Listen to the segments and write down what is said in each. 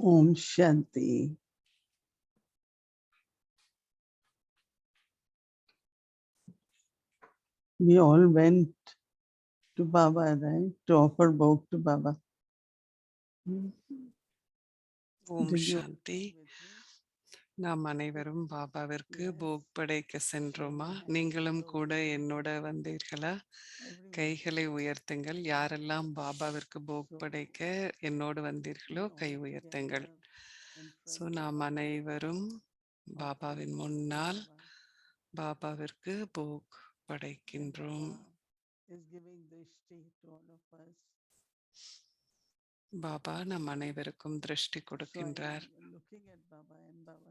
Om Shanti. We all went to Baba, right? To offer bhog to Baba. Om Did you Shanti. with me? நாம் அனைவரும் பாபாவிற்கு Yes. போக் படைக்க சென்றோமா? Show your hand நீங்களும் below. கூட என்னோட வந்தீர்களா? Everyone. கைகளை உயர்த்துங்கள். யாரெல்லாம் பாபாவிற்கு போக் So, படைக்க என்னோடு we வந்தீர்களோ all கை உயர்த்துங்கள். together in so front of நாம் Baba, அனைவரும் offering பாபாவின் bhog to முன்னால் Baba. பாபாவிற்கு போக் And படைக்கின்றோம். Baba is giving drishti to all of us. Baba நம் அனைவருக்கும் திருஷ்டி So I கொடுக்கின்றார். am looking at Baba, and Baba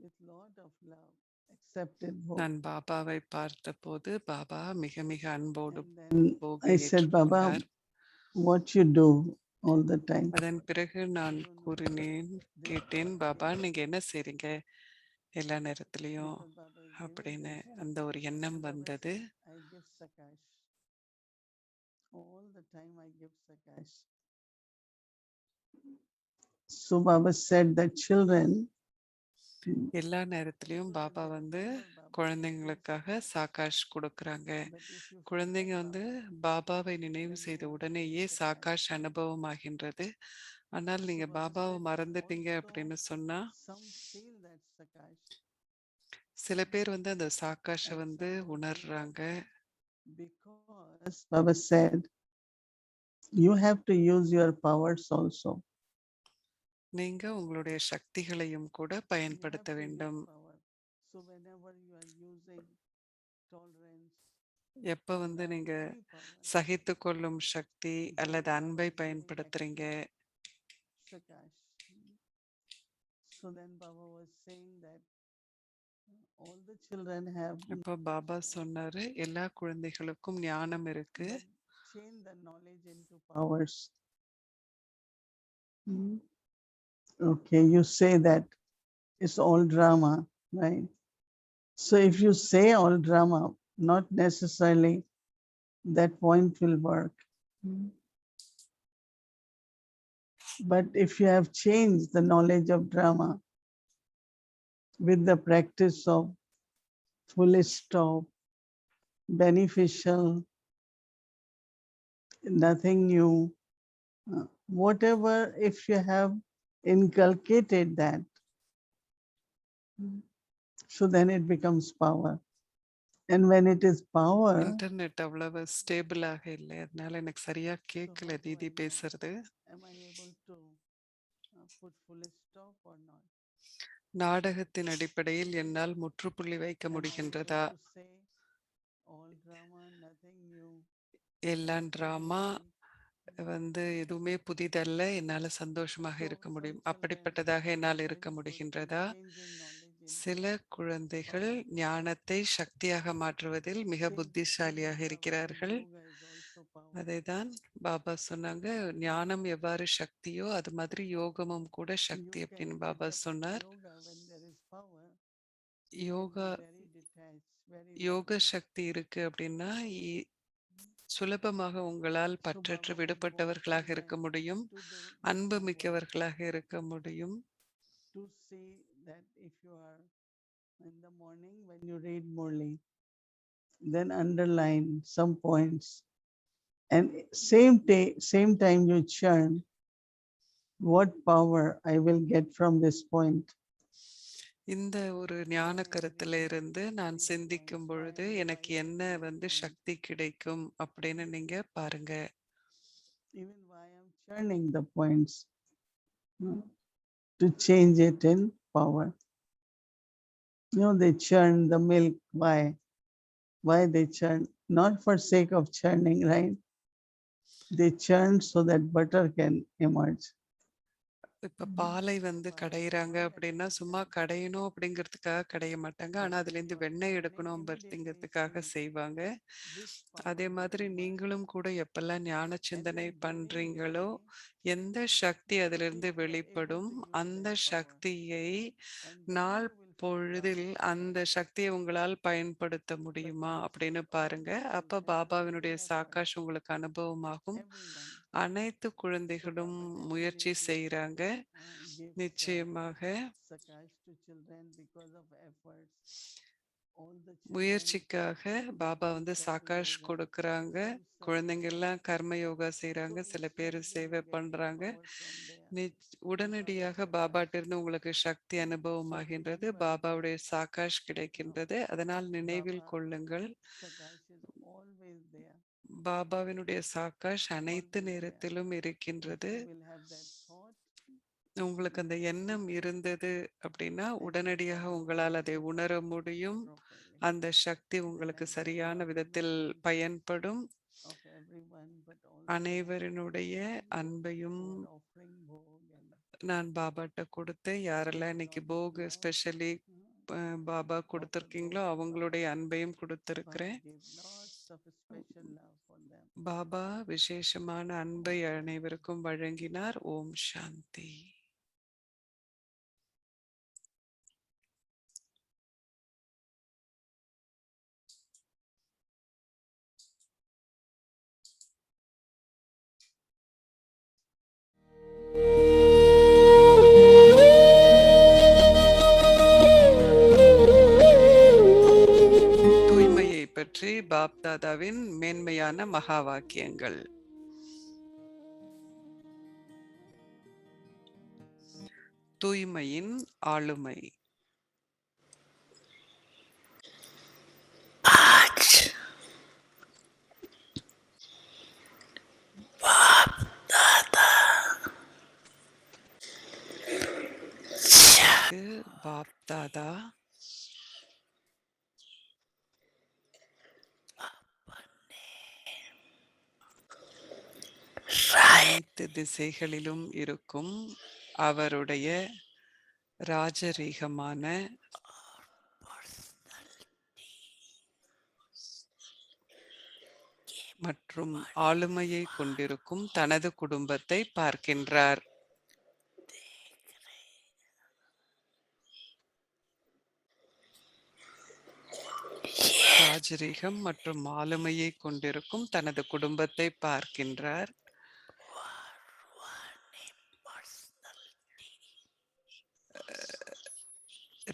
with lot of love accepted bhog. நான் பாபாவை பார்த்தபோது பாபா மிக மிக அன்போடு And then போகை I said, Baba, ஏற்றுக்கொண்டார். what you do all the time? அதன் பிறகு நான் கூறினேன், கேட்டேன், பாபா நீங்க என்ன செய்றீங்க எல்லா நேரத்திலையும் Because Baba is giving அப்படின்னு drishti. அந்த ஒரு எண்ணம் And Baba வந்தது. said, I give sakash. All the time I give sakash. So Baba said that children, எல்லா நேரத்திலையும் பாபா வந்து குழந்தைங்களுக்காக சாகாஷ் கொடுக்கறாங்க. but if you குழந்தைங்க forget வந்து Baba, பாபாவை நினைவு then செய்த you உடனேயே sakash. சாகாஷ் அனுபவமாகின்றது. ஆனால் So நீங்க Baba பாபாவை said, மறந்துட்டீங்க also அப்படின்னு சொன்னா some feel that sakash சில பேர் வந்து அந்த சாகாஷை and வந்து some don't feel உணர்றாங்க. that. Because Baba said, you have to use your powers also. நீங்க உங்களுடைய சக்திகளையும் கூட You have பயன்படுத்த to use வேண்டும். power. So whenever you are using tolerance, எப்ப வந்து love, நீங்க any power, சகித்து கொள்ளும் சக்தி because அல்லது Baba அன்பை is giving பயன்படுத்துறீங்க. active sakash. So then Baba was saying that all the children have, அப்ப பாபா சொன்னாரு, எல்லா குழந்தைகளுக்கும் ஞானம் இருக்கு. but change the knowledge into powers. Okay, you say that it's all drama, right? So if you say all drama, not necessarily that point will work. But if you have changed the knowledge of drama with the practice of full stop, beneficial, nothing new, whatever, if you have inculcated that, so then it becomes power. And when it is power, internet அவ்வளவு ஸ்டேபிளாக இல்லை, அதனால எனக்கு சரியா கேட்கல how do Didi I know? பேசுறது. Am I able to put full stop or not? நாடகத்தின் அடிப்படையில் என்னால் முற்றுப்புள்ளி வைக்க Am I able முடிகின்றதா? to say all drama, nothing new, எல்லா டிராமா happily? வந்து எதுவுமே புதிதல்ல, என்னால சந்தோஷமாக So இருக்க some முடியும், children அப்படிப்பட்டதாக are என்னால் very இருக்க good in முடிகின்றதா? changing knowledge into சில குழந்தைகள் power. ஞானத்தை சக்தியாக மாற்றுவதில் மிக Same புத்திசாலியாக Baba said, இருக்கிறார்கள். yoga is also power. அதைதான் பாபா சொன்னாங்க, ஞானம் எவ்வாறு சக்தியோ அது மாதிரி யோகமும் கூட சக்தி You can அப்படின்னு pick பாபா up சொன்னார். yoga when there is power. You can yoga be very detached, very யோக loving. சக்தி இருக்கு அப்படின்னா சுலபமாக உங்களால் So பற்றற்று Baba was விடுபட்டவர்களாக wanting இருக்க them முடியும், to do அன்பு this homework, மிக்கவர்களாக இருக்க முடியும். to see that if you are in the morning when you read Murli, then underline some points, and same time you churn, what power I will get from this point. இந்த ஒரு ஞான கருத்துல இருந்து நான் சிந்திக்கும் பொழுது எனக்கு என்ன வந்து சக்தி கிடைக்கும் அப்படின்னு நீங்க பாருங்க. Even why I'm churning the points, to change it in power. They churn the milk. Why? Why they churn? Not for sake of churning, right? They churn so that butter can emerge. இப்ப பாலை வந்து கடையிறாங்க அப்படின்னா சும்மா கடையணும் அப்படிங்கிறதுக்காக கடைய மாட்டாங்க, ஆனா அதுல இருந்து வெண்ணெய் எடுக்கணும் அப்படிங்கிறதுக்காக செய்வாங்க. அதே மாதிரி நீங்களும் கூட எப்பெல்லாம் ஞான சிந்தனை பண்றீங்களோ எந்த சக்தி அதிலிருந்து வெளிப்படும் அந்த சக்தியை நாள் பொழுதில் அந்த சக்தியை உங்களால் பயன்படுத்த முடியுமா அப்படின்னு பாருங்க. அப்ப பாபாவினுடைய சாக்காஷ் உங்களுக்கு அனுபவமாகும். அனைத்து குழந்தைகளும் முயற்சி செய்றாங்க. gives நிச்சயமாக Sakash to children because of efforts. All the children முயற்சிக்காக Baba வந்து Karma சாகாஷ் yoga, கொடுக்குறாங்க. some குழந்தைங்க எல்லாம் கர்ம யோகா செய்றாங்க. so சில பேர் instantly சேவை getting பண்றாங்க. power from there. உடனடியாக பாபாட்ட இருந்து உங்களுக்கு சக்தி அனுபவமாகின்றது. பாபாவுடைய சாகாஷ் கிடைக்கின்றது. அதனால் நினைவில் Baba கொள்ளுங்கள், Sakash is always there. பாபாவினுடைய சாகாஷ் அனைத்து Always there. நேரத்திலும் If இருக்கின்றது. you will have that thought, உங்களுக்கு அந்த எண்ணம் இருந்தது அப்படின்னா உடனடியாக power உங்களால் அதை will உணர முடியும். properly. அந்த சக்தி உங்களுக்கு Like சரியான Baba விதத்தில் blessings பயன்படும். of everyone, but also அனைவரினுடைய those அன்பையும் who are offering bhog and நான் பாபாட்ட கொடுத்து, யாரெல்லாம் இன்னைக்கு lot of bhog love, specially Baba offer கொடுத்துருக்கீங்களோ bhog to அவங்களுடைய Baba. அன்பையும் Baba கொடுத்துருக்கிறேன். give lots of special love for them. Baba விசேஷமான அன்பை அனைவருக்கும் வழங்கினார். ஓம் சாந்தி. தூய்மையை பற்றி பாப்தாதாவின் மேன்மையான மகா வாக்கியங்கள். தூய்மையின் ஆளுமை. பாப்தாதா அனைத்து திசைகளிலும் இருக்கும் அவருடைய ராஜரீகமான மற்றும் ஆளுமையை கொண்டிருக்கும் தனது குடும்பத்தை பார்க்கின்றார். ராஜரீகம் மற்றும் ஆளுமையை கொண்டிருக்கும் தனது குடும்பத்தை பார்க்கின்றார்.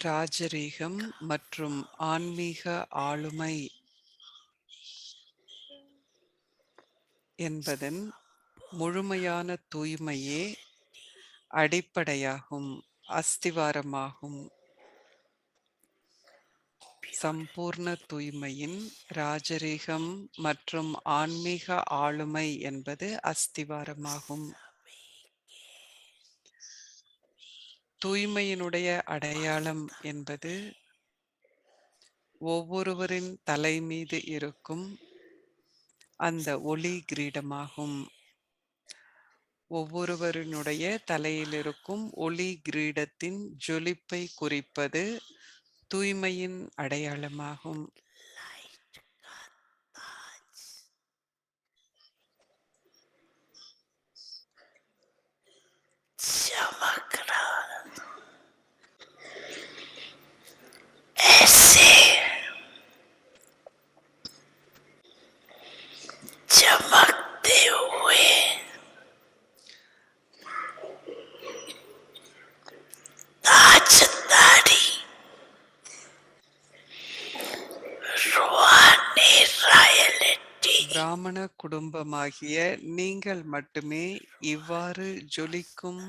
ராஜரீகம் மற்றும் ஆன்மீக ஆளுமை என்பதன் முழுமையான தூய்மையே அடிப்படையாகும், அஸ்திவாரமாகும். சம்பூர்ண தூய்மையின் ராஜரீகம் மற்றும் ஆன்மீக ஆளுமை என்பது அஸ்திவாரமாகும். தூய்மையினுடைய அடையாளம் என்பது ஒவ்வொருவரின் தலை மீது இருக்கும் அந்த ஒளி கிரீடமாகும். ஒவ்வொருவரினுடைய தலையில் இருக்கும் ஒளி கிரீடத்தின் ஜொலிப்பை குறிப்பது தூய்மையின் அடையாளமாகும். பிராமண குடும்பமாகிய நீங்கள் மட்டுமே இவ்வாறு ஜொலிக்கும்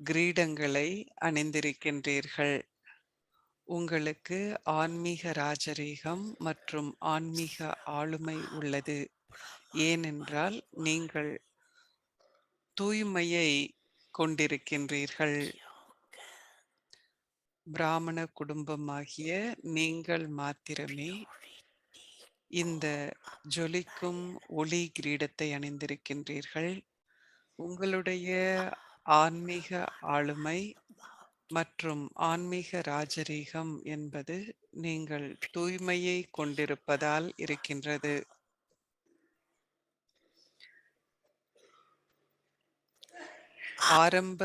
கிரீடங்களை அணிந்திருக்கின்றீர்கள். உங்களுக்கு ஆன்மீக ராஜரீகம் மற்றும் ஆன்மீக ஆளுமை உள்ளது. ஏனென்றால் நீங்கள் தூய்மையை கொண்டிருக்கின்றீர்கள். பிராமண குடும்பமாகிய நீங்கள் மாத்திரமே இந்த ஜொலிக்கும் ஒளி கிரீடத்தை அணிந்திருக்கின்றீர்கள். உங்களுடைய ஆன்மீக ஆளுமை மற்றும் ஆன்மீக ராஜரீகம் என்பது நீங்கள் தூய்மையை கொண்டிருப்பதால் இருக்கின்றது. ஆரம்ப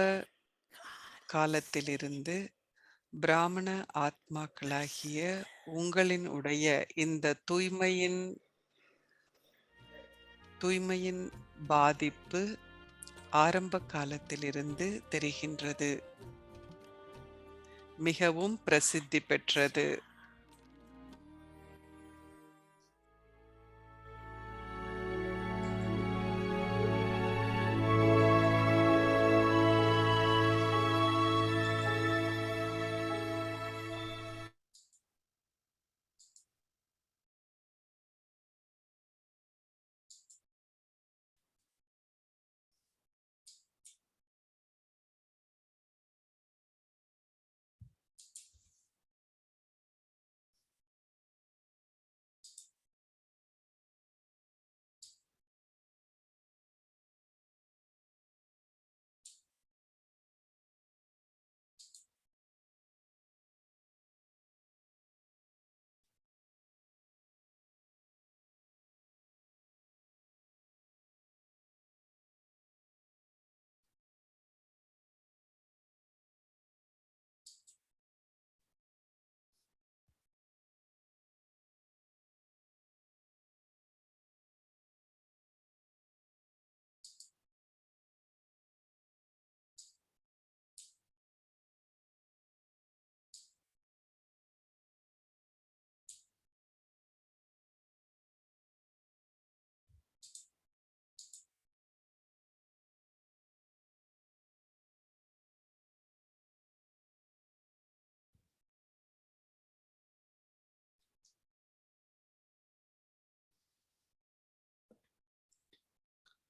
காலத்திலிருந்து பிராமண ஆத்மாக்களாகிய உங்களினுடைய இந்த தூய்மையின் பாதிப்பு ஆரம்ப காலத்திலிருந்து தெரிகின்றது. மிகவும் பிரசித்தி பெற்றது.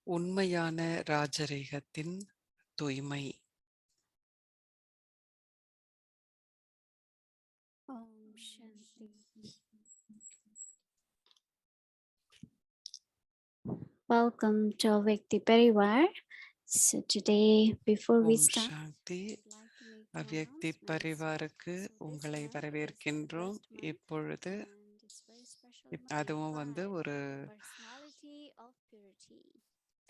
உண்மையான ராஜரீகத்தின் தூய்மை. Om Shanti. Welcome to Vyakti Parivar. So today, before we Om start, Shanti. I'd like to make two அவ்யக்தி announcements. பரிவாருக்கு So this உங்களை month is வரவேற்கின்றோம். the first month இப்பொழுது and it's very special month. அதுவும் வந்து ஒரு Personality of purity,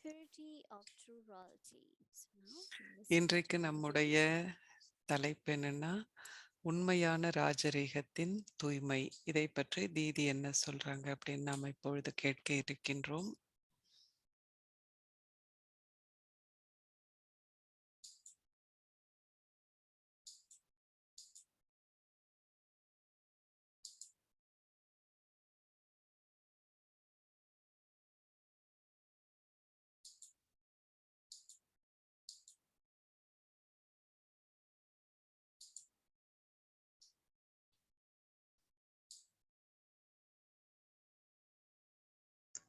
purity of true royalty. So now listen இன்றைக்கு to நம்முடைய தலைப்பு என்னன்னா உண்மையான ராஜரீகத்தின் தூய்மை. இதை பற்றி தீதி என்ன சொல்றாங்க அப்படின்னு நாம் இப்பொழுது கேட்க இருக்கின்றோம்.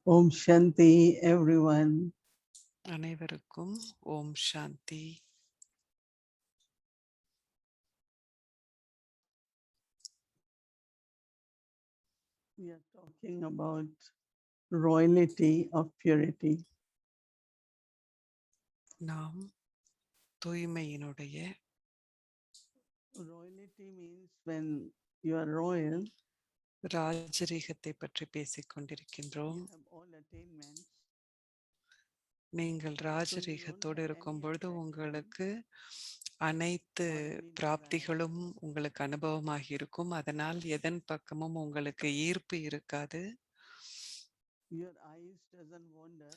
Om Shanti, everyone. அனைவருக்கும் ஓம் சாந்தி. We are talking about royalty of purity. நாம் தூய்மையினுடைய Royalty means when you are royal, ராஜரீகத்தை பற்றி பேசிக் கொண்டிருக்கின்றோம். you have all attainments. நீங்கள் ராஜரீகத்தோடு இருக்கும் பொழுது உங்களுக்கு அனைத்து பிராப்திகளும் உங்களுக்கு அனுபவமாகி இருக்கும். அதனால் எதன் பக்கமும் உங்களுக்கு ஈர்ப்பு இருக்காது. Your eyes doesn't wander.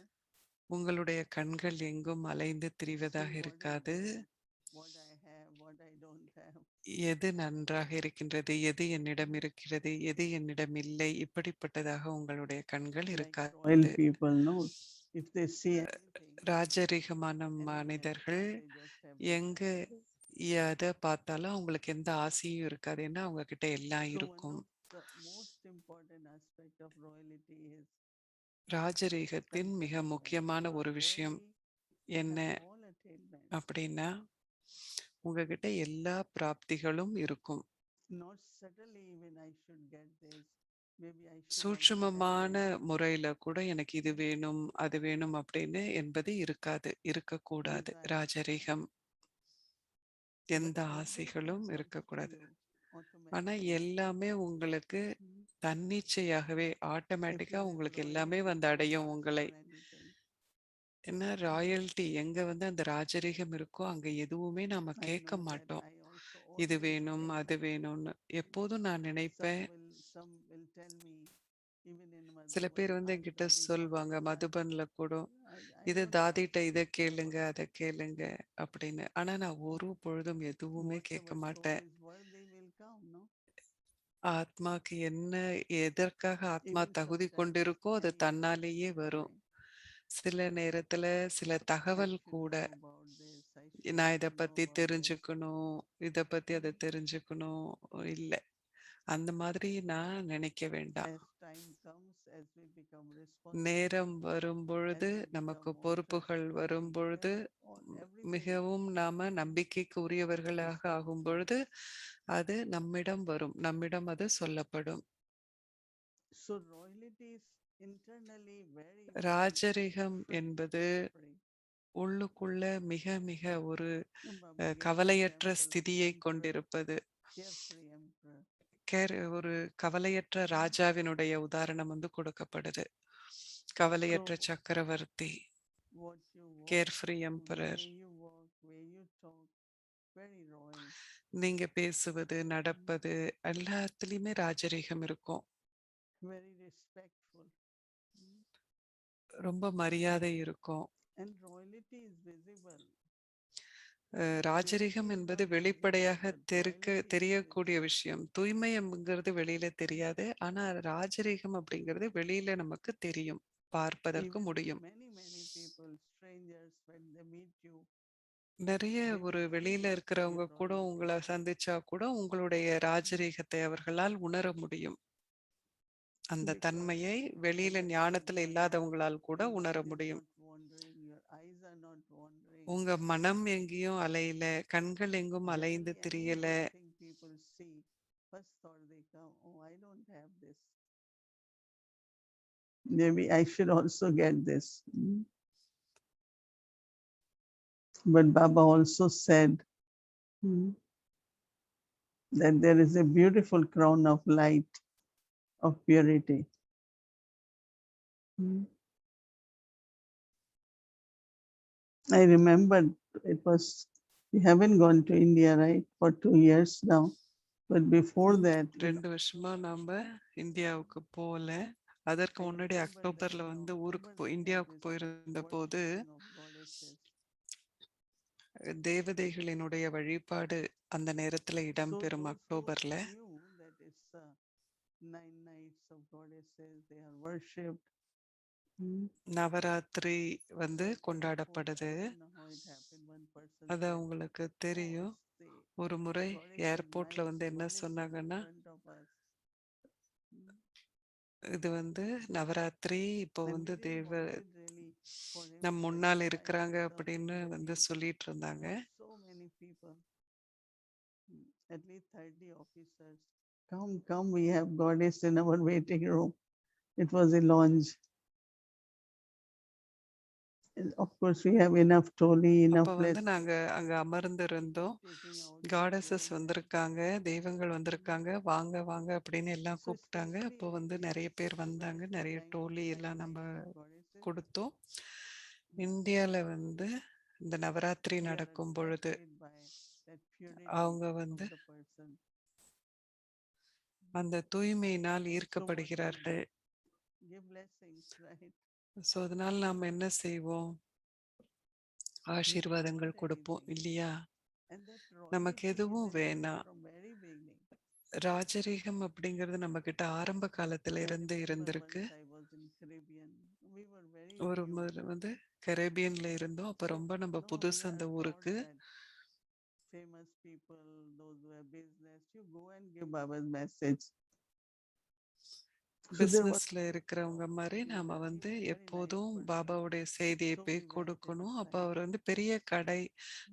உங்களுடைய கண்கள் எங்கும் அலைந்து திரிவதாக See what is இருக்காது. there, what I have, what I don't have. எது நன்றாக இருக்கின்றது, எது என்னிடம் இருக்கிறது, எது என்னிடம் இல்லை, இப்படிப்பட்டதாக உங்களுடைய கண்கள் Like இருக்காது. royal people, no, if they see anything, ராஜரீகமான anywhere, மனிதர்கள் they just have no எங்க desire. எதை பார்த்தாலும் அவங்களுக்கு எந்த ஆசையும் இருக்காது. ஏன்னா அவங்க கிட்ட எல்லாம் So one இருக்கும். of the most important aspect of royalty is ராஜரீகத்தின் மிக contentment. முக்கியமான You are ஒரு விஷயம் worthy, you என்ன have all attainments. அப்படின்னா உங்ககிட்ட எல்லா பிராப்திகளும் இருக்கும். Not subtly when I should get this, maybe I should also have சூட்சுமமான this. முறையில கூட எனக்கு இது வேணும் அது வேணும் அப்படின்னு என்பது இருக்காது, இருக்கக்கூடாது. Desire. ராஜரீகம் எந்த But everything ஆசைகளும் comes to இருக்கக்கூடாது. you ஆனா automatically. எல்லாமே உங்களுக்கு தன்னிச்சையாகவே If ஆட்டோமேட்டிக்கா you have உங்களுக்கு royalty, எல்லாமே வந்து don't அடையும் ask உங்களை. for anything. என்ன ராயல்டி எங்க வந்து அந்த ராஜரீகம் இருக்கோ அங்க எதுவுமே நாம I கேட்க know that மாட்டோம். I also இது always வேணும் say அது that. வேணும்னு எப்போதும் நான் நினைப்பேன். Some will tell me even in சில Madhuban, பேர் வந்து என்கிட்ட Ashwadi சொல்வாங்க, Hospital. மதுபன்ல கூட, I "இது don't have தாதிட்ட இத anything to கேளுங்க, worry. அத கேளுங்க" அப்படின்னு. ஆனா நான் ஒரு பொழுதும் எதுவுமே கேட்க Whatever soul மாட்டேன். is worthy will come, no? ஆத்மாக்கு என்ன எதற்காக ஆத்மா Even தகுதி sometimes கொண்டிருக்கோ, அது any தன்னாலேயே information வரும். coming. சில நேரத்துல சில I தகவல் should கூட, know about this. I should நான் இத also know பத்தி about this. தெரிஞ்சுக்கணும், இத பத்தி அத தெரிஞ்சுக்கணும். இல்ல. அந்த மாதிரி நான் நினைக்க வேண்டாம். As time comes, as we become responsible, நேரம் as வரும்பொழுது, we become நமக்கு more பொறுப்புகள் trustworthy, வரும்பொழுது, on everything. மிகவும் நாம நம்பிக்கைக்கு உரியவர்களாக ஆகும்பொழுது, அது நம்மிடம் வரும். நம்மிடம் அது சொல்லப்படும். So royalty is internally very, very ராஜரிகம் afraid, என்பது afraid. உள்ளுக்குள்ள மிக மிக ஒரு Baba gave கவலையற்ற example of ஸ்திதியை emperor, கொண்டிருப்பது. carefree emperor. ஒரு கவலையற்ற ராஜாவினுடைய உதாரணம் வந்து கொடுக்கப்படுது. கவலையற்ற So சக்கரவர்த்தி, what you walk, carefree way emperor. you walk, way you talk, very royal. நீங்க பேசுவது, நடப்பது எல்லாத்துலயுமே ராஜரீகம் இருக்கும். Very respectful. ரொம்ப மரியாதை இருக்கும். And royalty is visible. ராஜரீகம் Purity is என்பது not visible, வெளிப்படையாக but royalty is தெரியக்கூடிய visible. விஷயம். தூய்மை என்கிறது வெளியில தெரியாது. ஆனா ராஜரீகம் அப்படிங்கிறது வெளியில நமக்கு தெரியும். பார்ப்பதற்கு Even முடியும். many, many people, strangers, when they meet you, நிறைய they ஒரு will feel வெளியில இருக்கிறவங்க your கூட royalty. உங்கள சந்திச்சா கூட உங்களுடைய ராஜரீகத்தை அவர்களால் உணர முடியும். அந்த Because தன்மையை at வெளியில that time ஞானத்துல இல்லாதவங்களால் கூட your உணர mind is முடியும். not wandering, your eyes are not wandering. உங்க மனம் எங்கேயும் அலையல, கண்கள் எங்கும் அலைந்து Generally, any திரியல. good thing people see, first thought they come, oh, I don't have this. Maybe I should also get this. But Baba also said that there is a beautiful crown of light, of purity. I remember it was, we haven't gone to India, right, for 2 years now. But before that, 2 வருஷமா நாம இந்தியாவுக்கு போல. அதற்கு I முன்னாடி remember அக்டோபர்ல that in வந்து October we had இந்தியாவுக்கு this போயிருந்த போது, worshiping of goddesses. தேவதைகளினுடைய வழிபாடு அந்த நேரத்துல So இடம்பெறும் those who அக்டோபர்ல. knew that it's 9 nights of goddesses, they are worshipped. Navaratri வந்து So at airport, கொண்டாடப்படுது. I don't know how it happened. One person அது said, அவங்களுக்கு oh, தெரியும். it's the ஒரு முறை goddess of ஏர்போர்ட்ல night வந்து என்ன smiling in சொன்னாங்கன்னா, front of us. இது வந்து நவராத்திரி, இப்போ And வந்து we didn't wanted really for him நம் to முன்னால் expire இருக்கிறாங்க without அப்படின்னு வந்து meeting சொல்லிட்டு இருந்தாங்க. so many people. At least 30 officers. Come, come, we have goddess in our waiting room. It was a lounge. And of course, we have enough trolley, enough அப்ப place. வந்து நாங்க அங்க அமர்ந்திருந்தோம். Taking out goddesses trolley. வந்திருக்காங்க, தெய்வங்கள் வந்திருக்காங்க, வாங்க வாங்க அப்படின்னு எல்லாம் So கூப்பிட்டாங்க. அப்போ especially வந்து நிறைய பேர் when வந்தாங்க. it's the நிறைய time of டோலி 9 எல்லாம் நம்ம nights of goddesses, கொடுத்தோம். இந்தியால வந்து இந்த நவராத்திரி we are நடக்கும் பொழுது attracted by that purity அவங்க of வந்து the person. அந்த தூய்மையினால் So what we ஈர்க்கப்படுகிறார்கள். give blessings, right? So அதனால நாம என்ன செய்வோம்? We don't ஆசீர்வாதங்கள் want கொடுப்போம் anything. இல்லையா? And that நமக்கு royalty is எதுவும் in us வேணாம். from very beginning. ராஜரீகம் அப்படிங்கிறது நம்ம கிட்ட ஆரம்ப காலத்துல I இருந்து remember இருந்திருக்கு. once I was in Caribbean. We were very ஒரு new. முறை வந்து கரேபியன்ல இருந்தோம். அப்ப So ரொம்ப நம்ம no, புதுசு we அந்த are ஊருக்கு. taught that famous people, those who have business, you go and give Baba's message. So there was பிசினஸ்ல இருக்கிறவங்க மாதிரி he நாம was வந்து a very nice எப்போதும் person. பாபாவுடைய செய்தியை So போய் we went கொடுக்கணும். அப்ப inside. அவர் வந்து பெரிய கடை,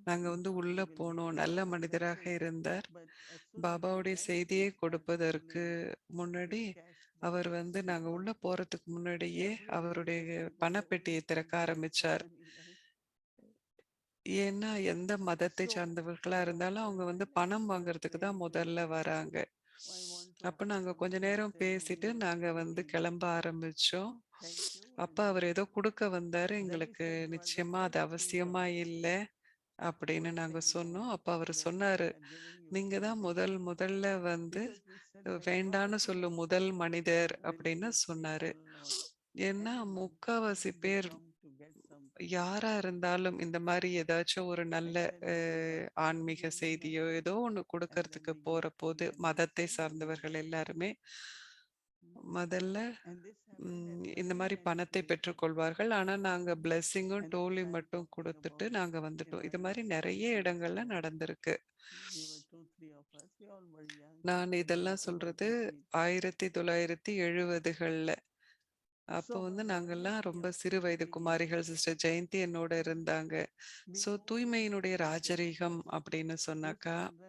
நாங்க வந்து We உள்ள will give போனோம். you நல்ல Baba's மனிதராக message. இருந்தார். But as soon as we பாபாவுடைய went செய்தியை inside, கொடுப்பதற்கு suddenly முன்னாடி his cash அவர் box வந்து நாங்க உள்ள opened. போறதுக்கு முன்னாடியே Every அவருடைய religious people, they பணப்பெட்டியை only திறக்க come to extra ஆரம்பிச்சார். money, right? ஏன்னா எந்த மதத்தை So சார்ந்தவர்களா I இருந்தாலும் offered அவங்க வந்து silence பணம் for வாங்குறதுக்கு தான் 20 முதல்ல minutes. வராங்க. I want to அப்ப ask நாங்க கொஞ்ச something. He நேரம் said, no, we பேசிட்டு don't நாங்க have வந்து anything. கிளம்ப ஆரம்பிச்சோம். Thank you. அப்ப And அவர் ஏதோ குடுக்க வந்தாரு. then he எங்களுக்கு said, you are the நிச்சயமா அது first people. அவசியமா இல்ல. அப்படின்னு one நாங்க thing சொன்னோம். more, அப்ப அவரு that சொன்னாரு, we are giving you நீங்க தான் permission. முதல்ல வந்து Because he said that வேண்டான்னு majority சொல்லும் of முதல் the மனிதர் அப்படின்னு religious சொன்னாரு. people or ஏன்னா anyone, முக்காவாசி they பேர் come to get something. யாரா இருந்தாலும் இந்த மாரி ஏதாச்சும் ஒரு நல்ல And then we gave a ஆன்மீக huge செய்தியோ agreement, ஏதோ ஒண்ணு and then கொடுக்கறதுக்கு we போற gave போது that மதத்தை blessing and we சார்ந்தவர்கள் left. எல்லாருமே Mm. முதல்ல And this happened at இந்த very மாதிரி பணத்தை nicely. பெற்றுக்கொள்வார்கள். ஆனா நாங்க பிளெஸ்ஸிங்கும் And this டோலி I'm மட்டும் talking கொடுத்துட்டு about, நாங்க வந்துட்டோம். இது in மாதிரி my நிறைய இடங்கள்ல classroom. நடந்திருக்கு. We were 2, 3 of us. We all were young நான் people, இதெல்லாம் not about சொல்றது retreat. 1970கள்ல. அப்போ So our நாங்கெல்லாம் royalty ரொம்ப of சிறு வயது purity, குமாரிகள். சிஸ்டர் ஜெயந்தி என்னோட இருந்தாங்க. we so know whose தூய்மையினுடைய children ராஜரீகம் அப்படின்னு சொன்னாக்கா, are we?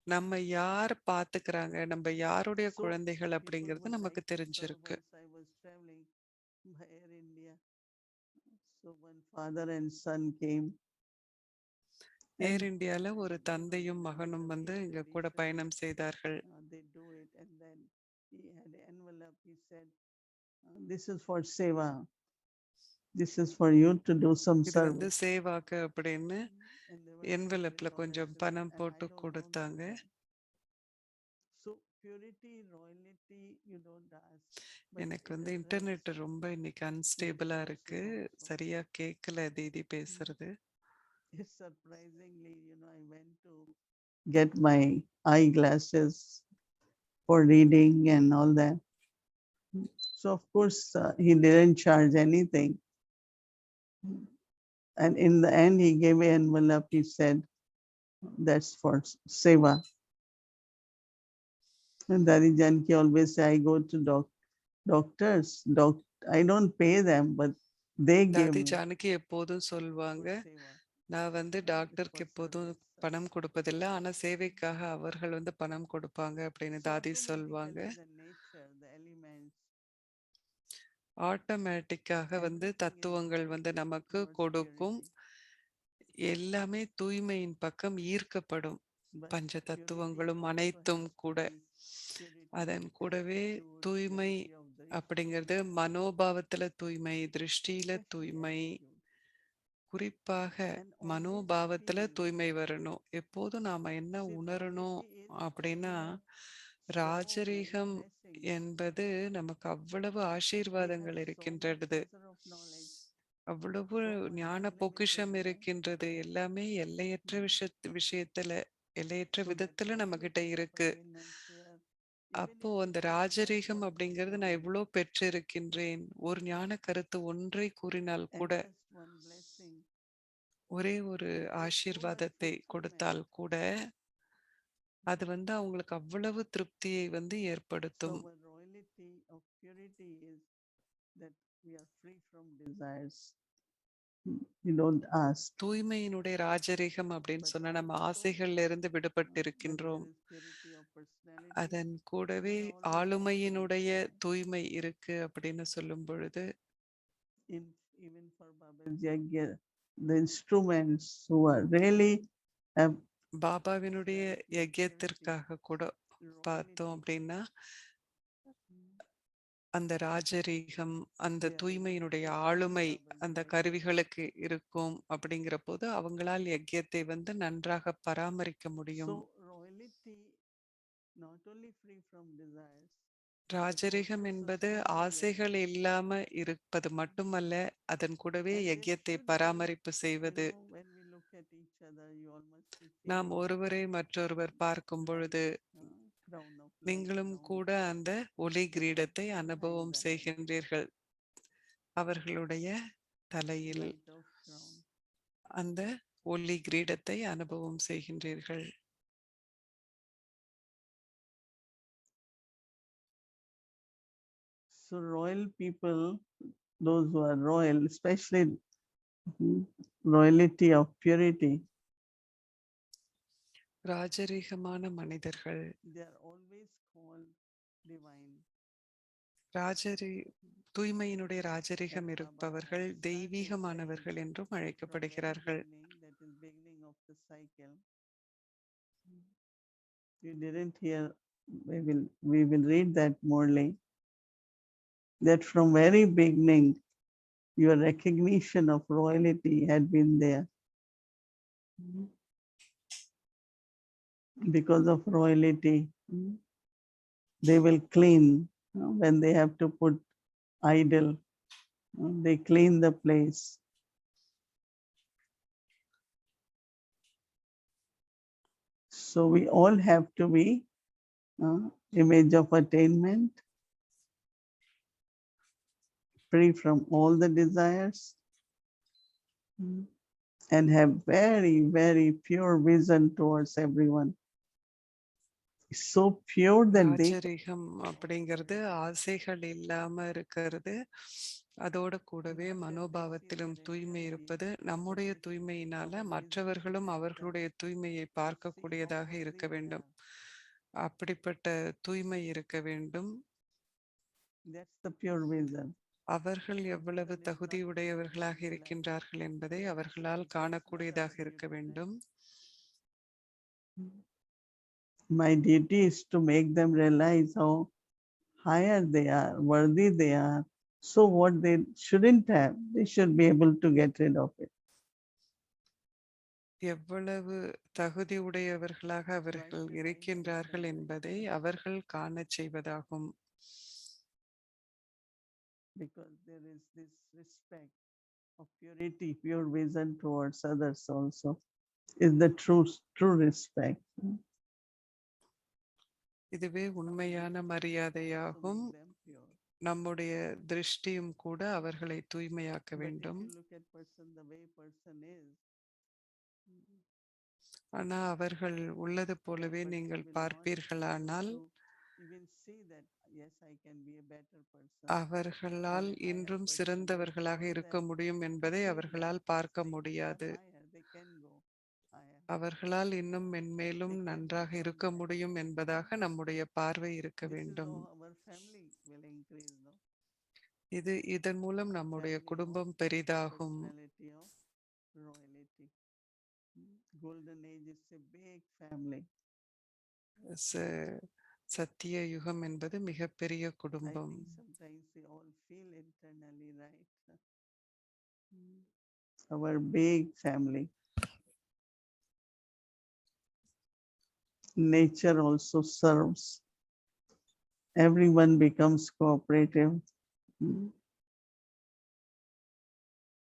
நம்ம யார் பாத்துக்கிறாங்க, நம்ம யாருடைய So குழந்தைகள் people அப்படிங்கிறது would நமக்கு like to serve தெரிஞ்சிருக்கு. us. I was traveling by Air India. So one father and son came. Air And இந்தியால ஒரு you know, தந்தையும் there is மகனும் a வந்து big எங்க கூட tradition. பயணம் செய்தார்கள். They do it. And then he had an envelope. He said, this is for Seva. This is for you to do some இது வந்து service. சேவாக்கு அப்படின்னு And there were some என்வெலப்ல கொஞ்சம் decorations, பணம் and I போட்டு don't know கொடுத்தாங்க. that. So purity, royalty, you don't ask. But எனக்கு it வந்து attracts internet ரொம்ப இன்னைக்கு this அன்ஸ்டேபிளா person இருக்கு. also. சரியா கேட்கல தீதி பேசுறது. It's surprisingly, I went to get my eyeglasses for reading and all that. So of course, he didn't charge anything. And in the end, he gave me an envelope. He said, that's for Seva. And Dari Janki always say, I go to doctors. I don't pay them, but they give தாதி me Janaki எப்போதும் சொல்லுவாங்க, for Seva. நான் வந்து It's டாக்டருக்கு for எப்போதும் service. பணம் கொடுப்பதில்லை, ஆனா சேவைக்காக அவர்கள் வந்து பணம் கொடுப்பாங்க அப்படின்னு So தாதி சொல்லுவாங்க. automatically the nature, the elements, ஆட்டோமேட்டிக்காக வந்து everything is தத்துவங்கள் வந்து gravitating நமக்கு towards கொடுக்கும். purity. எல்லாமே தூய்மையின் பக்கம் ஈர்க்கப்படும். But பஞ்ச purity தத்துவங்களும் also அனைத்தும் has கூட. purity அதன் of கூடவே attitude, தூய்மை purity of the அப்படிங்கிறது மனோபாவத்துல தூய்மை, திருஷ்டியில especially தூய்மை, attitude. குறிப்பாக And always மனோபாவத்துல feel தூய்மை வரணும். எப்போதும் நாம என்ன see உணரணும் royalty is அப்படின்னா, full of so many ராஜரீகம் blessings. என்பது நமக்கு அவ்வளவு We have ஆசீர்வாதங்கள் so much இருக்கின்றது. treasure of knowledge, அவ்வளவு so much ஞான unlimited பொக்கிஷம் wealth. இருக்கின்றது. எல்லாமே எல்லையற்ற விஷயத்துல, எல்லையற்ற So that விதத்துல நம்ம கிட்ட royalty of இருக்கு. awareness where even அப்போ if அந்த we have one ராஜரீகம் point of அப்படிங்கிறது நான் knowledge இவ்ளோ பெற்றிருக்கின்றேன். ஒரு ஞான கருத்து ஒன்றை கூறினால் and கூட, just one blessing, ஒரே ஒரு it gives so much ஆசீர்வாதத்தை fulfillment. கொடுத்தால் கூட, அது வந்து அவங்களுக்கு அவ்வளவு திருப்தியை வந்து So ஏற்படுத்தும். our royalty of purity is that we are free from desires. We don't ask. தூய்மையினுடைய ராஜரீகம் அப்படின்னு But சொன்னா நம்ம also, ஆசைகள்ல இருந்து விடுபட்டு but there இருக்கின்றோம். is purity of personality. அதன் கூடவே We are always ஆளுமையினுடைய offering, தூய்மை இருக்கு அப்படின்னு சொல்லும் பொழுது, even for Baba's yagya, the instruments who are really have பாபாவினுடைய personality of purity, யஜ்யத்திற்காக கூட பார்த்தோம் royalty, அப்படின்னா, அந்த ராஜரீகம், அந்த they are able தூய்மையினுடைய to carry ஆளுமை Baba's அந்த yagya. கருவிகளுக்கு இருக்கும். அப்படிங்கிற போது அவங்களால் யஜ்யத்தை வந்து நன்றாக பராமரிக்க முடியும். So royalty not only free from desires, ராஜரீகம் also என்பது sustain the ஆசைகள் yajna. இல்லாம இருப்பது மட்டுமல்ல, அதன் கூடவே And யஜ்யத்தை therefore, பராமரிப்பு செய்வது. when we look at each other, you all must be நாம் feeling ஒருவரை மற்றொருவர் பார்க்கும் பொழுது, uh, crown of light நீங்களும் around கூட அந்த ஒளி the கிரீடத்தை person அனுபவம் behind the head, செய்கின்றீர்கள். அவர்களுடைய தலையில் light of crown. அந்த ஒளி கிரீடத்தை அனுபவம் செய்கின்றீர்கள். So royal people, those who are royal, especially royalty of purity, ராஜரீகமான மனிதர்கள், they are always called divine. தூய்மையினுடைய As ராஜரீகம் Baba இருப்பவர்கள் started தெய்வீகமானவர்கள் saying என்றும் from very அழைக்கப்படுகிறார்கள். beginning, that is beginning of the cycle. You didn't hear, we will read that morely, that from very beginning, your recognition of royalty had been there. Because of royalty, they will clean when they have to put idol, they clean the place. So we all have to be image of attainment, free from all the desires, and have very, very pure vision towards everyone. So pure that they ராஜரிகம் அப்படிங்கிறது ஆசைகள் இல்லாம இருக்கிறது. அதோட கூடவே மனோபாவத்திலும் தூய்மை இருப்பது. நம்முடைய தூய்மையினால மற்றவர்களும் அவர்களுடைய தூய்மையை பார்க்கக்கூடியதாக இருக்க வேண்டும். அப்படிப்பட்ட தூய்மை இருக்க வேண்டும். that's the pure vision. அவர்கள் எவ்வளவு தகுதியுடையவர்களாக இருக்கின்றார்கள் என்பதை அவர்களால் காணக்கூடியதாக இருக்க வேண்டும். My duty is to make them realize how higher they are, worthy they are. So what they shouldn't have, they should be able to get rid of it. எவ்வளவு தகுதி உடையவர்களாக அவர்கள் இருக்கின்றார்கள் என்பதை அவர்கள் காணச் செய்வதாகும். Because there is this respect of purity, pure vision towards others also is the true respect. இதுவே உண்மையான மரியாதையாகும். நம்முடைய திருஷ்டியும் கூட அவர்களை தூய்மையாக்க வேண்டும். ஆனா அவர்கள் உள்ளது போலவே நீங்கள் பார்ப்பீர்களானால் அவர்களால் இன்றும் சிறந்தவர்களாக இருக்க முடியும் என்பதை அவர்களால் பார்க்க முடியாது. அவர்களால் இன்னும் மென்மேலும் நன்றாக இருக்க முடியும் என்பதாக நம்முடைய பார்வை இருக்க வேண்டும். இதன் மூலம் நம்முடைய குடும்பம் பெரிதாகும். சத்திய யுகம் என்பது மிகப்பெரிய குடும்பம். Our big family. Nature also serves. Everyone becomes cooperative.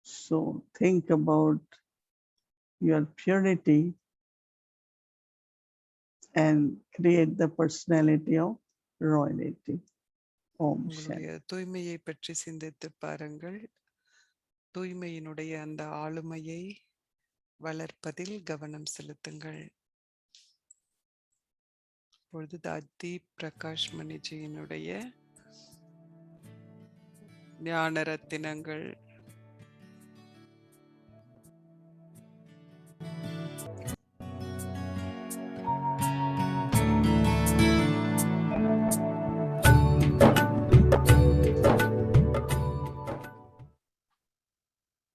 So think about your purity and create the personality of royalty. Om உங்களுடைய தூய்மையை பற்றி சிந்தித்து பாருங்கள். தூய்மையினுடைய அந்த ஆளுமையை வளர்ப்பதில் கவனம் செலுத்துங்கள். இப்பொழுது தீப் பிரகாஷ் மணிஜியினுடைய ஞான ரத்தினங்கள்.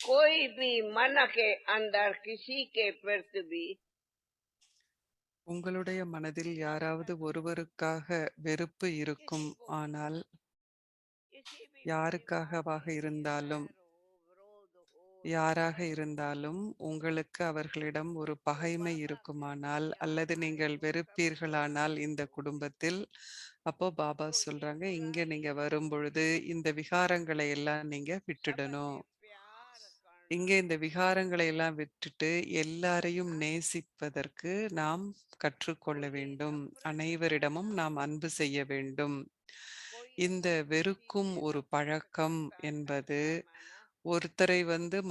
कोई भी मन के अंदर किसी के प्रति भी உங்களுடைய மனதில் யாராவது ஒருவருக்காக வெறுப்பு இருக்கும். ஆனால் யாருக்காகவாக இருந்தாலும் யாராக இருந்தாலும் உங்களுக்கு அவர்களிடம் ஒரு பகைமை இருக்குமானால் அல்லது நீங்கள் வெறுப்பீர்களானால் இந்த குடும்பத்தில், அப்போ பாபா சொல்றாங்க, இங்க நீங்க வரும் பொழுது இந்த விகாரங்களை எல்லாம் நீங்க விட்டுடணும். இங்க இந்த விகாரங்களை எல்லாம் விட்டுட்டு எல்லாரையும் நேசிப்பதற்கு நாம் கற்றுக்கொள்ள வேண்டும். அனைவரிடமும் நாம் அன்பு செய்ய வேண்டும். இந்த வெறுக்கும் ஒரு பழக்கம் என்பது ஒருத்தரை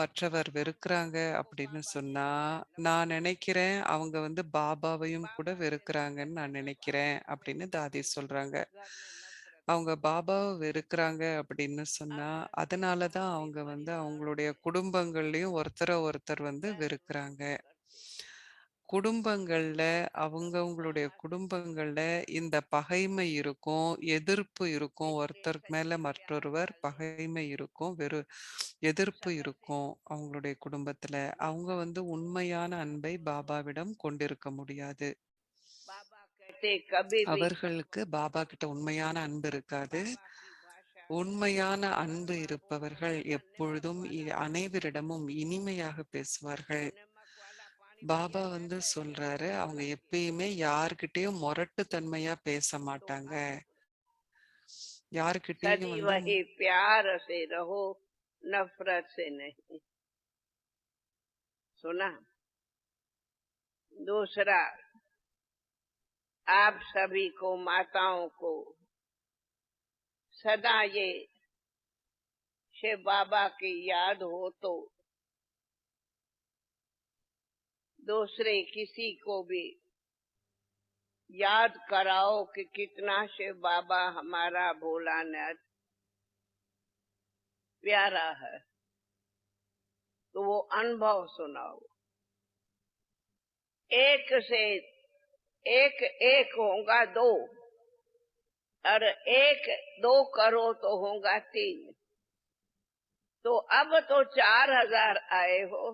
மற்றவர் வெறுக்கிறாங்க அப்படின்னு சொன்னா, நான் நினைக்கிறேன் அவங்க பாபாவையும் கூட வெறுக்கிறாங்கன்னு நான் நினைக்கிறேன் அப்படின்னு தாதி சொல்றாங்க. அவங்க பாபாவை வெறுக்கிறாங்க அப்படின்னு சொன்னா, அதனாலதான் அவங்க அவங்களுடைய குடும்பங்கள்லயும் ஒருத்தர் வெறுக்கிறாங்க. குடும்பங்கள்ல அவங்களுடைய குடும்பங்கள்ல இந்த பகைமை இருக்கும், எதிர்ப்பு இருக்கும். ஒருத்தருக்கு மேல மற்றொருவர் பகைமை இருக்கும், எதிர்ப்பு இருக்கும். அவங்களுடைய குடும்பத்துல அவங்க உண்மையான அன்பை பாபாவிடம் கொண்டிருக்க முடியாது. அவர்களுக்கு பாபா கிட்ட உண்மையான அன்பு இருக்காது. உண்மையான அன்பு இருப்பவர்கள் எப்பொழுதும் அனைவரிடமும் இனிமையாக பேசுவார்கள். பாபா வந்து சொல்றாரு, அவங்க எப்பயுமே யார்கிட்டயும் முரட்டுத்தன்மையா பேச மாட்டாங்க. யாருக்கிட்டயும் सदी வந்து वही प्यार से रहो, नफरत से नहीं। सुना? दूसरा, आप सभी को, माताओं को सदा ये शिव बाबा की याद हो तो दूसरे किसी को भी याद कराओ कि कितना शिव बाबा हमारा भोलानाथ प्यारा है, तो वो अनुभव सुनाओ। एक से एक एक होगा दो, और एक दो करो तो होगा तीन। तो अब तो 4000 आए हो,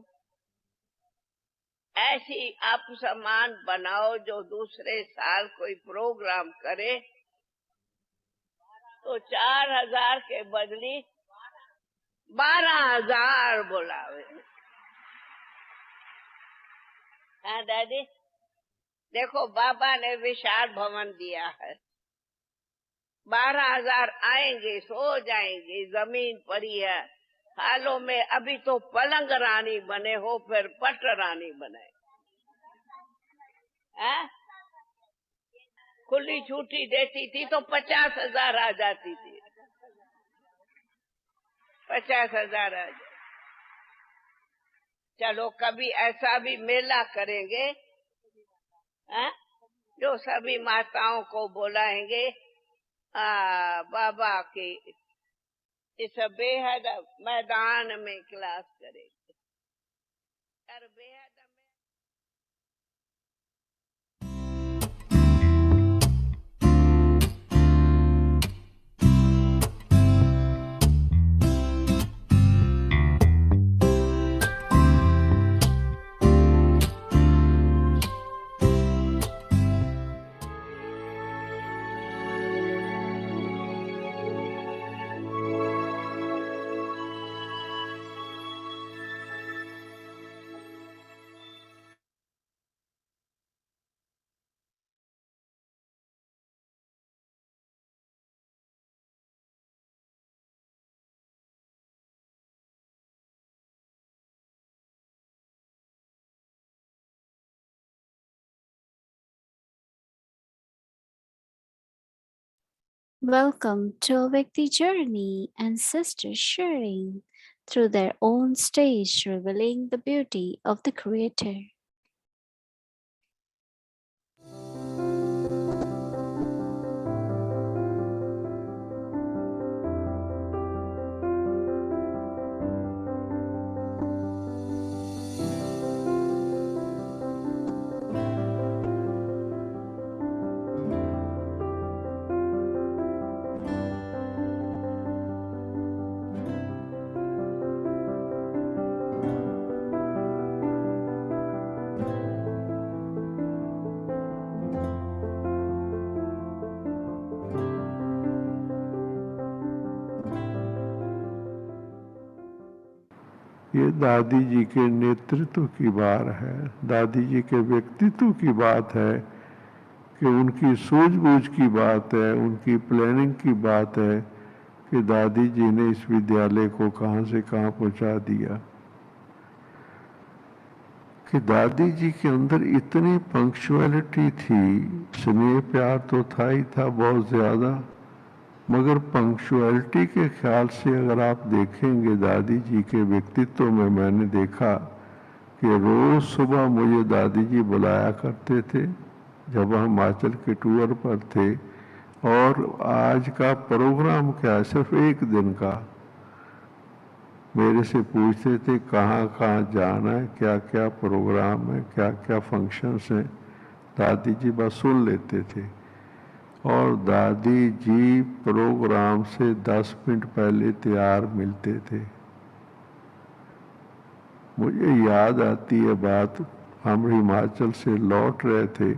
ऐसी आप समान बनाओ जो दूसरे साल कोई प्रोग्राम करे तो 4000 के बदली 12000 बुलावे। हाँ दादी, देखो बाबा ने विशाल भवन दिया है, 12000 आएंगे, सो जाएंगे, जमीन पड़ी है हालों में। अभी तो पलंग रानी बने हो, फिर पट रानी बने। खुली छुट्टी देती थी तो 50,000 आ जाती थी, 50,000 आ जाती। चलो कभी ऐसा भी मेला करेंगे, जो सभी माताओं को बुलाएंगे, बाबा के इस बेहद मैदान में क्लास करेंगे। और बेहद Welcome to Vyakti Journey, ancestors sharing through their own stage, revealing the beauty of the Creator. ये दादी जी के नेतृत्व की बात है, दादी जी के व्यक्तित्व की बात है, कि उनकी सूझबूझ की बात है, उनकी प्लानिंग की बात है कि दादी जी ने इस विद्यालय को कहां से कहां पहुंचा दिया। कि दादी जी के अंदर इतनी पंक्चुअलिटी थी, स्नेह प्यार तो था ही था बहुत ज़्यादा, मगर पंक्चुअलिटी के ख्याल से अगर आप देखेंगे दादी जी के व्यक्तित्व में, मैंने देखा कि रोज़ सुबह मुझे दादी जी बुलाया करते थे जब हम हिमाचल के टूर पर थे। और आज का प्रोग्राम क्या है, सिर्फ एक दिन का, मेरे से पूछते थे कहाँ कहाँ जाना है, क्या क्या प्रोग्राम है, क्या क्या फंक्शंस हैं। दादी जी बस सुन लेते थे। और दादी जी प्रोग्राम से 10 मिनट पहले तैयार मिलते थे। मुझे याद आती है बात, हम हिमाचल से लौट रहे थे,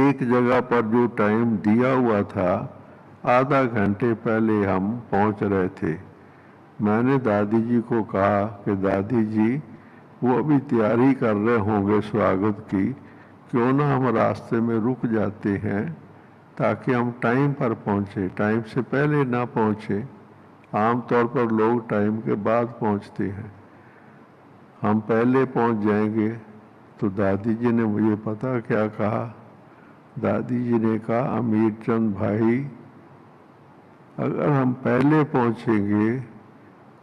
एक जगह पर जो टाइम दिया हुआ था आधा घंटे पहले हम पहुंच रहे थे। मैंने दादी जी को कहा कि दादी जी वो अभी तैयारी कर रहे होंगे स्वागत की, क्यों ना हम रास्ते में रुक जाते हैं ताकि हम टाइम पर पहुंचे, टाइम से पहले ना पहुंचे। आमतौर पर लोग टाइम के बाद पहुंचते हैं, हम पहले पहुंच जाएंगे। तो दादी जी ने मुझे पता क्या कहा, दादी जी ने कहा, अमीर चंद भाई, अगर हम पहले पहुंचेंगे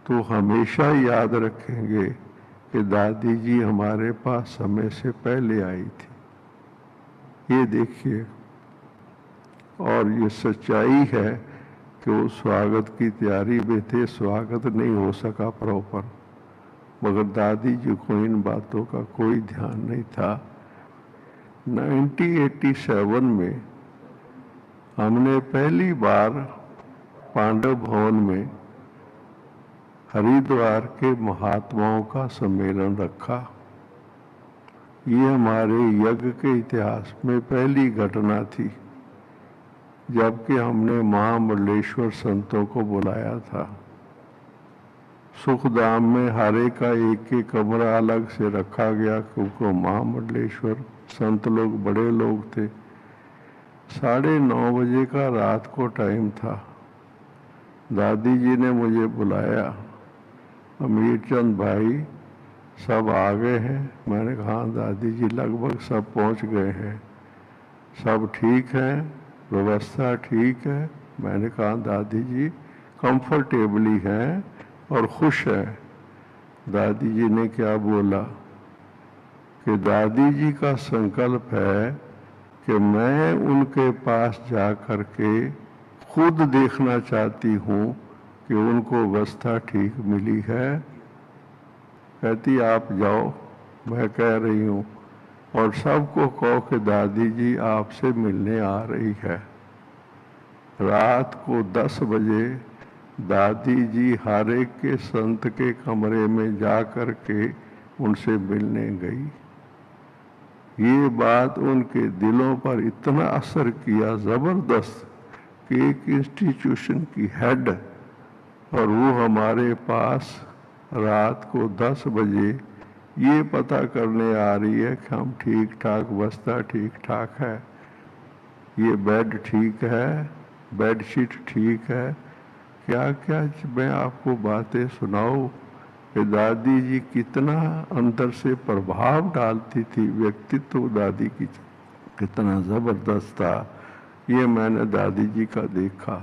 तो हमेशा याद रखेंगे कि दादी जी हमारे पास समय से पहले आई थी। ये देखिए, और ये सच्चाई है कि वो स्वागत की तैयारी में थे, स्वागत नहीं हो सका प्रॉपर, मगर दादी जी को इन बातों का कोई ध्यान नहीं था। 1987 में हमने पहली बार पांडव भवन में हरिद्वार के महात्माओं का सम्मेलन रखा। ये हमारे यज्ञ के इतिहास में पहली घटना थी, जबकि हमने महामंडलेश्वर संतों को बुलाया था। सुखधाम में हर एक का एक एक कमरा अलग से रखा गया, क्योंकि महामंडलेश्वर संत लोग बड़े लोग थे। 9:30 बजे का रात को टाइम था। दादी जी ने मुझे बुलाया, अमीर चंद भाई सब आ गए हैं। मैंने कहा दादी जी लगभग सब पहुंच गए हैं, सब ठीक है, व्यवस्था ठीक है। मैंने कहा दादी जी कंफर्टेबली हैं और खुश है। दादी जी ने क्या बोला कि दादी जी का संकल्प है कि मैं उनके पास जा कर के खुद देखना चाहती हूँ कि उनको व्यवस्था ठीक मिली है। कहती आप जाओ, मैं कह रही हूँ, और सबको कहो कि दादी जी आपसे मिलने आ रही है। रात को 10 बजे दादी जी हर एक के संत के कमरे में जा कर के उनसे मिलने गई। ये बात उनके दिलों पर इतना असर किया ज़बरदस्त कि एक इंस्टीट्यूशन की हेड, और वो हमारे पास रात को 10 बजे ये पता करने आ रही है कि हम ठीक ठाक, व्यवस्था ठीक ठाक है, ये बेड ठीक है, बेडशीट ठीक है, क्या क्या मैं आपको बातें सुनाऊं कि दादी जी कितना अंदर से प्रभाव डालती थी। व्यक्तित्व दादी की कितना ज़बरदस्त था, ये मैंने दादी जी का देखा।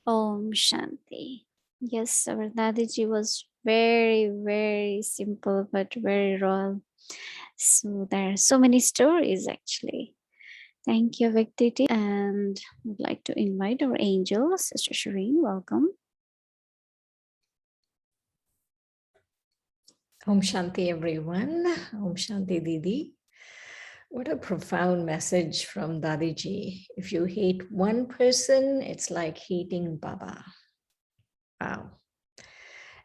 Om Shanti. Yes, our Dadiji was very, very simple but very royal. So there are so many stories actually. Thank you, Viktiti. And would like to invite our angel, Sister Shireen. Welcome. Om Shanti, everyone. Om Shanti, Didi. What a profound message from Dadiji. If you hate one person, it's like hating Baba. Wow.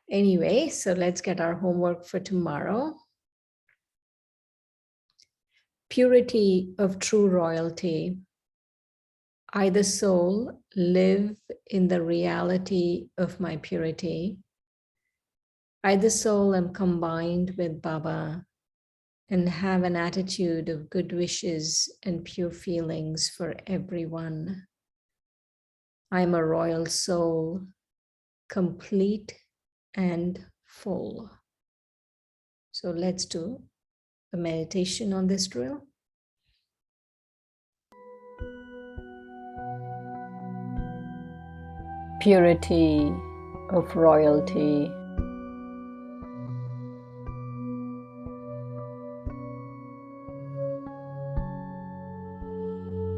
Anyway, so let's get our homework for tomorrow. Purity of true royalty. I, the soul, live in the reality of my purity. I, the soul, am combined with Baba and have an attitude of good wishes and pure feelings for everyone. I am a royal soul, complete and full. So let's do a meditation on this drill. purity of royalty.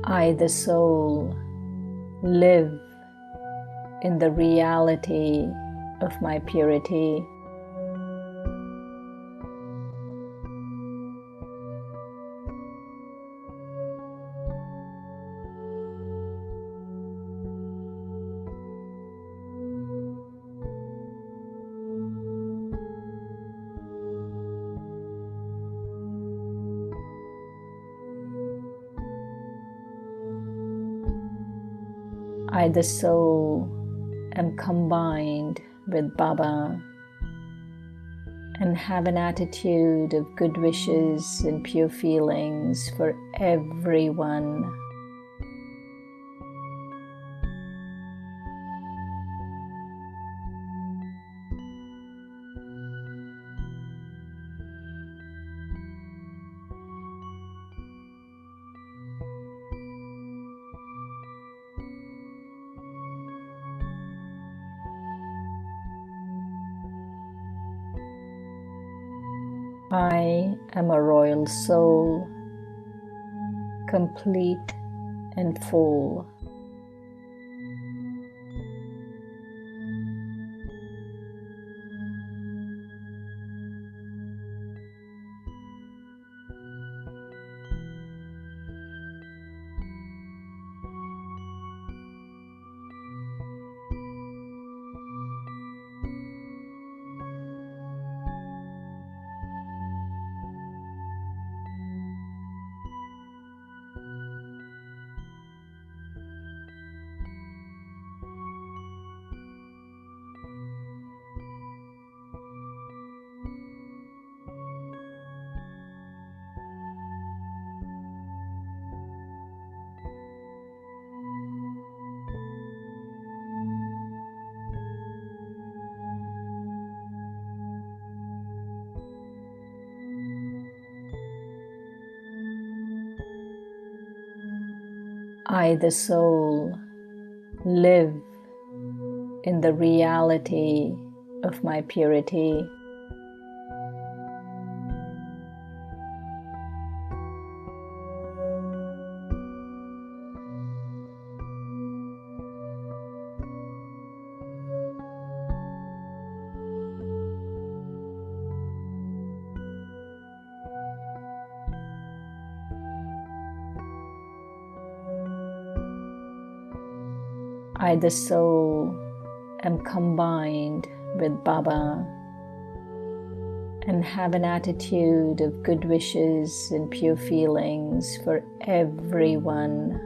I, the soul, live in the reality of my purity. I, the soul, am combined with Baba and have an attitude of good wishes and pure feelings for everyone. I am a royal soul, complete and full. I, the soul, live in the reality of my purity. I, the soul, am combined with Baba and have an attitude of good wishes and pure feelings for everyone.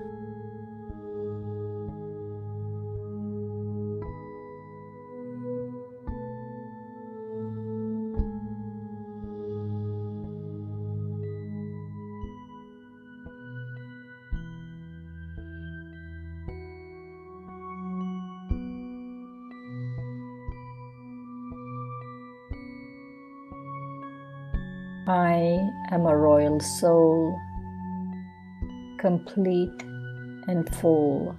I am a royal soul, complete and full.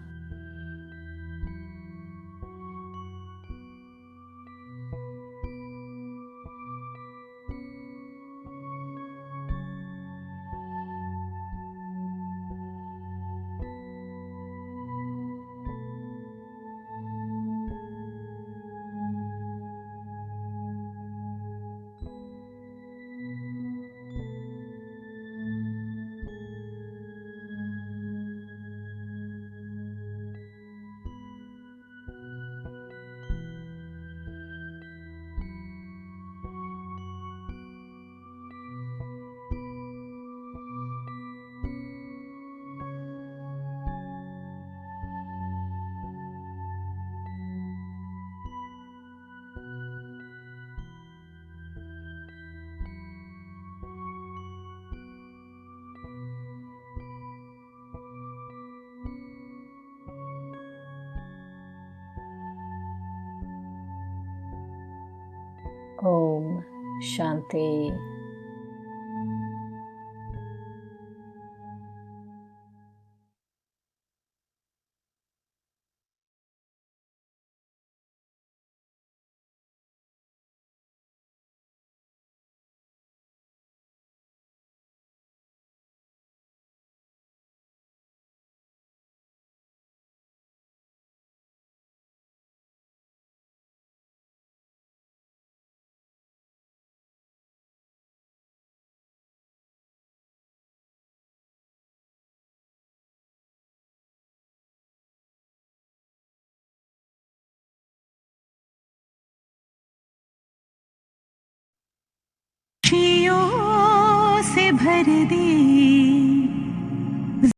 Om Shanti. भर दी